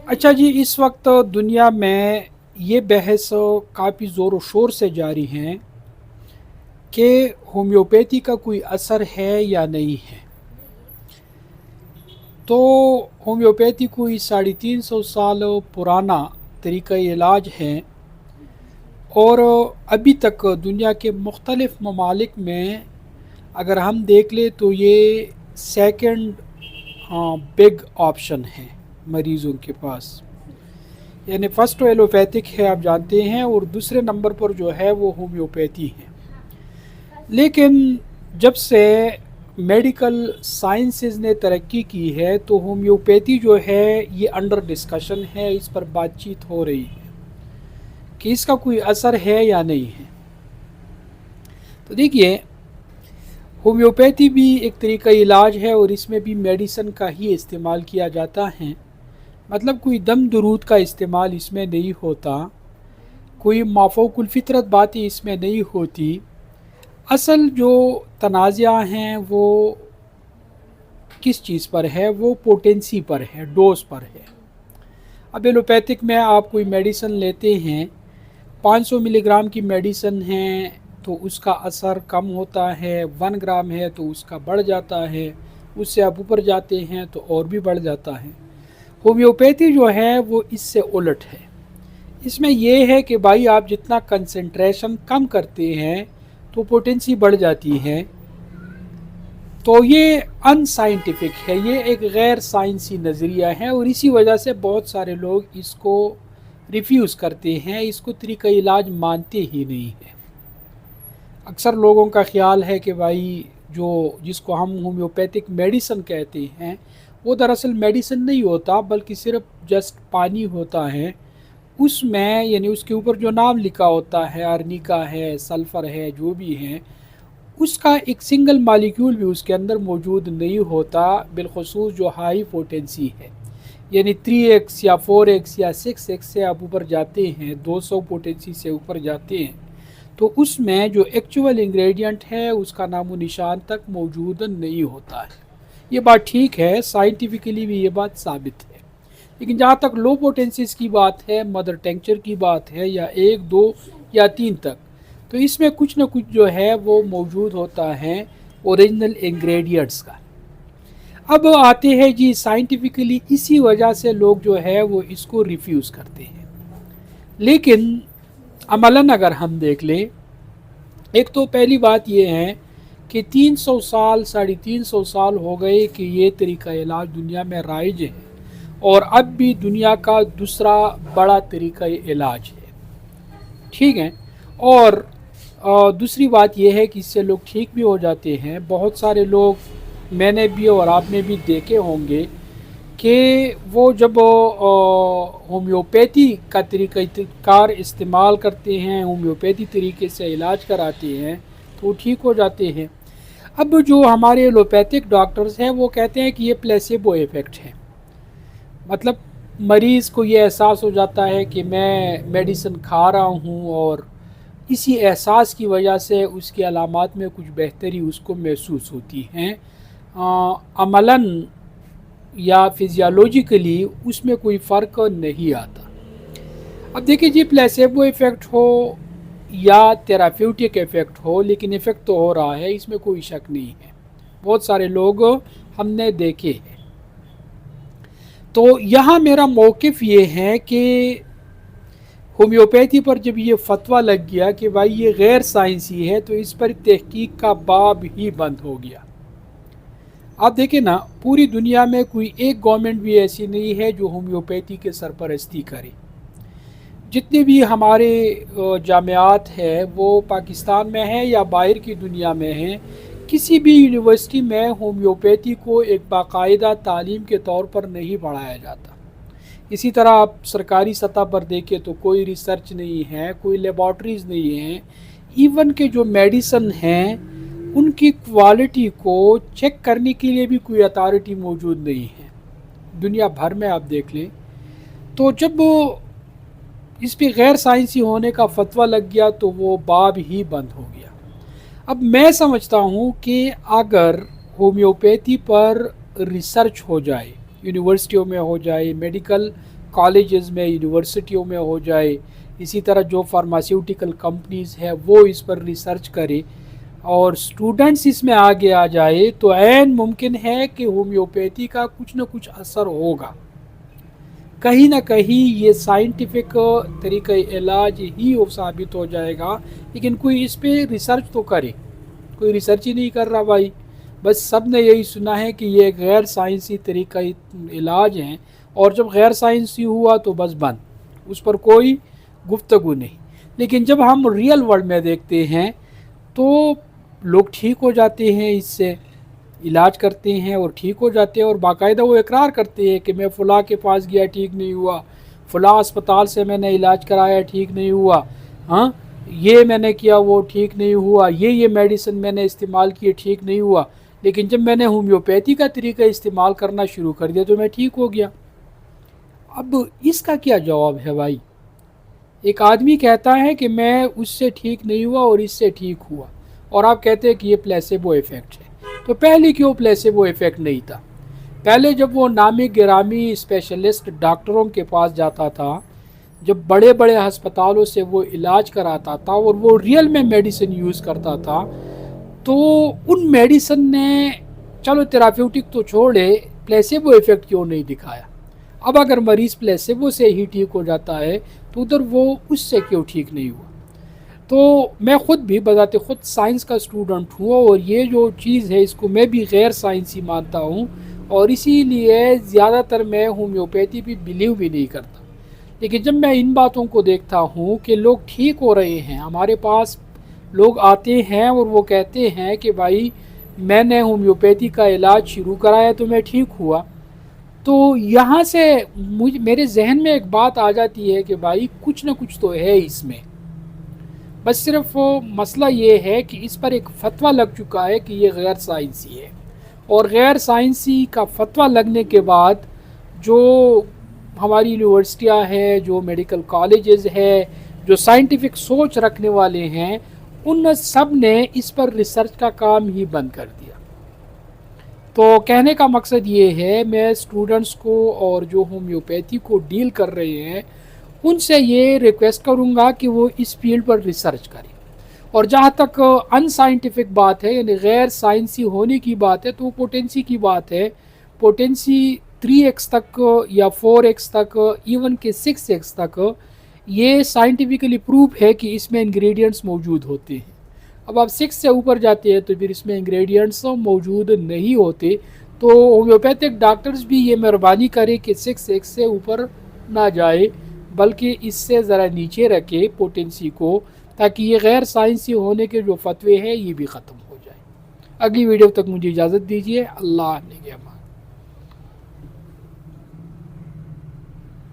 अच्छा जी, इस वक्त दुनिया में ये बहस काफ़ी ज़ोर व शोर से जारी है कि होम्योपैथी का कोई असर है या नहीं है। तो होम्योपैथी कोई 350 साल पुराना तरीक़ा इलाज है और अभी तक दुनिया के मुख्तलिफ़ ममालिक में अगर हम देख लें तो ये सेकंड बिग ऑप्शन है मरीज़ों के पास। यानी फ़र्स्ट तो एलोपैथिक है, आप जानते हैं, और दूसरे नंबर पर जो है वो होम्योपैथी है। लेकिन जब से मेडिकल साइंसेस ने तरक्की की है तो होम्योपैथी जो है ये अंडर डिस्कशन है, इस पर बातचीत हो रही है कि इसका कोई असर है या नहीं है। तो देखिए, होम्योपैथी भी एक तरीका इलाज है और इसमें भी मेडिसन का ही इस्तेमाल किया जाता है। मतलब कोई दम दरूद का इस्तेमाल इसमें नहीं होता, कोई माफ़ूकुल फ़ितरत बातें इसमें नहीं होती। असल जो तनाज़ा हैं वो किस चीज़ पर है, वो पोटेंसी पर है, डोज पर है। अब एलोपैथिक में आप कोई मेडिसिन लेते हैं, 500 मिलीग्राम की मेडिसिन है तो उसका असर कम होता है, 1 ग्राम है तो उसका बढ़ जाता है, उससे आप ऊपर जाते हैं तो और भी बढ़ जाता है। होम्योपैथी जो है वो इससे उलट है। इसमें यह है कि भाई आप जितना कंसंट्रेशन कम करते हैं तो पोटेंसी बढ़ जाती है। तो ये अनसाइंटिफिक है, ये एक गैर साइंसी नज़रिया है और इसी वजह से बहुत सारे लोग इसको रिफ्यूज़ करते हैं, इसको तरीक़ा इलाज मानते ही नहीं हैं। अक्सर लोगों का ख़्याल है कि भाई जो जिसको हम होम्योपैथिक मेडिसिन कहते हैं वो दरअसल मेडिसिन नहीं होता, बल्कि सिर्फ जस्ट पानी होता है। उसमें यानी उसके ऊपर जो नाम लिखा होता है, आर्निका है, सल्फ़र है, जो भी है, उसका एक सिंगल मालिक्यूल भी उसके अंदर मौजूद नहीं होता, बिलखुसूस जो हाई पोटेंसी है। यानी 3x या 4x या 6x से आप ऊपर जाते हैं, 200 पोटेंसी से ऊपर जाते हैं, तो उसमें जो एक्चुअल इंग्रेडिएंट है उसका नामो निशान तक मौजूद नहीं होता है। ये बात ठीक है, साइंटिफिकली भी ये बात साबित है। लेकिन जहाँ तक लो पोटेंसीज़ की बात है, मदर टेंचर की बात है, या 1, 2 या 3 तक, तो इसमें कुछ ना कुछ जो है वो मौजूद होता है ओरिजिनल इंग्रेडिएंट्स का। अब आते हैं जी साइंटिफिकली, इसी वजह से लोग जो है वो इसको रिफ्यूज़ करते हैं। लेकिन अमलन अगर हम देख लें, एक तो पहली बात ये है कि 300 साल 350 साल हो गए कि ये तरीका इलाज दुनिया में राइज है और अब भी दुनिया का दूसरा बड़ा तरीका इलाज है, ठीक है। और दूसरी बात यह है कि इससे लोग ठीक भी हो जाते हैं। बहुत सारे लोग, मैंने भी और आपने भी देखे होंगे कि वो जब होम्योपैथी का तरीक़ाकार इस्तेमाल करते हैं, होम्योपैथी तरीके से इलाज कराते हैं, तो वो ठीक हो जाते हैं। अब जो हमारे एलोपैथिक डॉक्टर्स हैं वो कहते हैं कि ये प्लेसेबो इफ़ेक्ट है। मतलब मरीज़ को ये एहसास हो जाता है कि मैं मेडिसिन खा रहा हूँ और इसी एहसास की वजह से उसकी अलामात में कुछ बेहतरी उसको महसूस होती हैं। अमलन या फिजियोलॉजिकली उसमें कोई फ़र्क नहीं आता। अब देखिए जी, प्लेसेबो इफ़ेक्ट हो या थेराप्यूटिक इफ़ेक्ट हो, लेकिन इफ़ेक्ट तो हो रहा है, इसमें कोई शक नहीं है। बहुत सारे लोग हमने देखे हैं। तो यहाँ मेरा मौक़िफ़ ये है कि होम्योपैथी पर जब ये फतवा लग गया कि भाई ये गैर साइंसी है, तो इस पर तहकीक का बाब ही बंद हो गया। आप देखें ना, पूरी दुनिया में कोई एक गवर्नमेंट भी ऐसी नहीं है जो होम्योपैथी के सरपरस्ती करे। जितने भी हमारे जामियात है वो पाकिस्तान में हैं या बाहर की दुनिया में हैं, किसी भी यूनिवर्सिटी में होम्योपैथी को एक बाकायदा तालीम के तौर पर नहीं पढ़ाया जाता। इसी तरह आप सरकारी सतह पर देखें तो कोई रिसर्च नहीं है, कोई लेबॉर्ट्रीज़ नहीं हैं। इवन के जो मेडिसन हैं उनकी क्वालिटी को चेक करने के लिए भी कोई अथॉरिटी मौजूद नहीं है। दुनिया भर में आप देख लें, तो जब इस पर गैर साइंसी होने का फतवा लग गया तो वो बाब ही बंद हो गया। अब मैं समझता हूँ कि अगर होम्योपैथी पर रिसर्च हो जाए, यूनिवर्सिटियों में हो जाए, मेडिकल کالجز میں یونیورسٹیوں میں ہو جائے، اسی طرح جو فارماسیوٹیکل کمپنیز ہے وہ اس پر ریسرچ کرے اور اسٹوڈنٹس اس میں آگے آ جائے تو عین ممکن ہے کہ ہومیوپیتھی کا کچھ نہ کچھ اثر ہوگا، کہیں نہ کہیں یہ سائنٹیفک طریقہ علاج ہی ثابت ہو جائے گا، لیکن کوئی اس پہ ریسرچ تو کرے، کوئی ریسرچ ہی نہیں کر رہا بھائی، بس سب نے یہی سنا ہے کہ یہ غیر سائنسی طریقہ علاج ہیں، اور جب غیر سائنسی ہوا تو بس بند، اس پر کوئی گفتگو نہیں۔ لیکن جب ہم ریئل ورلڈ میں دیکھتے ہیں تو لوگ ٹھیک ہو جاتے ہیں، اس سے علاج کرتے ہیں اور ٹھیک ہو جاتے ہیں، اور باقاعدہ وہ اقرار کرتے ہیں کہ میں فلاں کے پاس گیا ٹھیک نہیں ہوا، فلاں اسپتال سے میں نے علاج کرایا ٹھیک نہیں ہوا، ہاں یہ میں نے کیا وہ ٹھیک نہیں ہوا، یہ میڈیسن میں نے استعمال کی ٹھیک نہیں ہوا، لیکن جب میں نے ہومیوپیتھی کا طریقہ استعمال کرنا شروع کر دیا تو میں ٹھیک ہو گیا۔ اب اس کا کیا جواب ہے بھائی؟ ایک آدمی کہتا ہے کہ میں اس سے ٹھیک نہیں ہوا اور اس سے ٹھیک ہوا، اور آپ کہتے ہیں کہ یہ پلیسیبو ایفیکٹ ہے، تو پہلے کیوں پلیسیبو ایفیکٹ نہیں تھا؟ پہلے جب وہ نامی گرامی اسپیشلسٹ ڈاکٹروں کے پاس جاتا تھا، جب بڑے بڑے ہسپتالوں سے وہ علاج کراتا تھا اور وہ ریئل میں میڈیسن یوز کرتا تھا، تو ان میڈیسن نے چلو تھراپیوٹک تو چھوڑے، پلیسیبو ایفیکٹ کیوں نہیں دکھایا؟ اب اگر مریض پلیسیبو سے ہی ٹھیک ہو جاتا ہے تو ادھر وہ اس سے کیوں ٹھیک نہیں ہوا؟ تو میں خود بھی بذات خود سائنس کا اسٹوڈنٹ ہوں، اور یہ جو چیز ہے اس کو میں بھی غیر سائنسی مانتا ہوں، اور اسی لیے زیادہ تر میں ہومیوپیتھی بھی بلیو بھی نہیں کرتا۔ لیکن جب میں ان باتوں کو دیکھتا ہوں کہ لوگ ٹھیک ہو رہے ہیں، ہمارے پاس لوگ آتے ہیں اور وہ کہتے ہیں کہ بھائی میں نے ہومیوپیتھی کا علاج شروع کرایا تو میں ٹھیک ہوا، تو یہاں سے میرے ذہن میں ایک بات آ جاتی ہے کہ بھائی کچھ نہ کچھ تو ہے اس میں، بس صرف مسئلہ یہ ہے کہ اس پر ایک فتویٰ لگ چکا ہے کہ یہ غیر سائنسی ہے، اور غیر سائنسی کا فتویٰ لگنے کے بعد جو ہماری یونیورسٹیاں ہیں، جو میڈیکل کالجز ہے، جو سائنٹیفک سوچ رکھنے والے ہیں، ان سب نے اس پر ریسرچ کا کام ہی بند کر دیا۔ تو کہنے کا مقصد یہ ہے، میں اسٹوڈنٹس کو اور جو ہومیوپیتھی کو ڈیل کر رہے ہیں ان سے یہ ریکویسٹ کروں گا کہ وہ اس فیلڈ پر ریسرچ کریں، اور جہاں تک ان سائنٹیفک بات ہے، یعنی غیر سائنسی ہونے کی بات ہے، تو وہ پوٹینسی کی بات ہے، پوٹینسی 3x تک یا 4x تک، ایون کہ 6x تک، یہ سائنٹیفکلی پروف ہے کہ اس میں انگریڈینٹس موجود ہوتے ہیں۔ اب آپ 6 سے اوپر جاتے ہیں تو پھر اس میں انگریڈینٹس موجود نہیں ہوتے، تو ہومیوپیتھک ڈاکٹرز بھی یہ مہربانی کرے کہ 6x سے اوپر نہ جائے، بلکہ اس سے ذرا نیچے رکھے پوٹینسی کو، تاکہ یہ غیر سائنسی ہونے کے جو فتوے ہیں یہ بھی ختم ہو جائے۔ اگلی ویڈیو تک مجھے اجازت دیجیے، اللہ نگہبان۔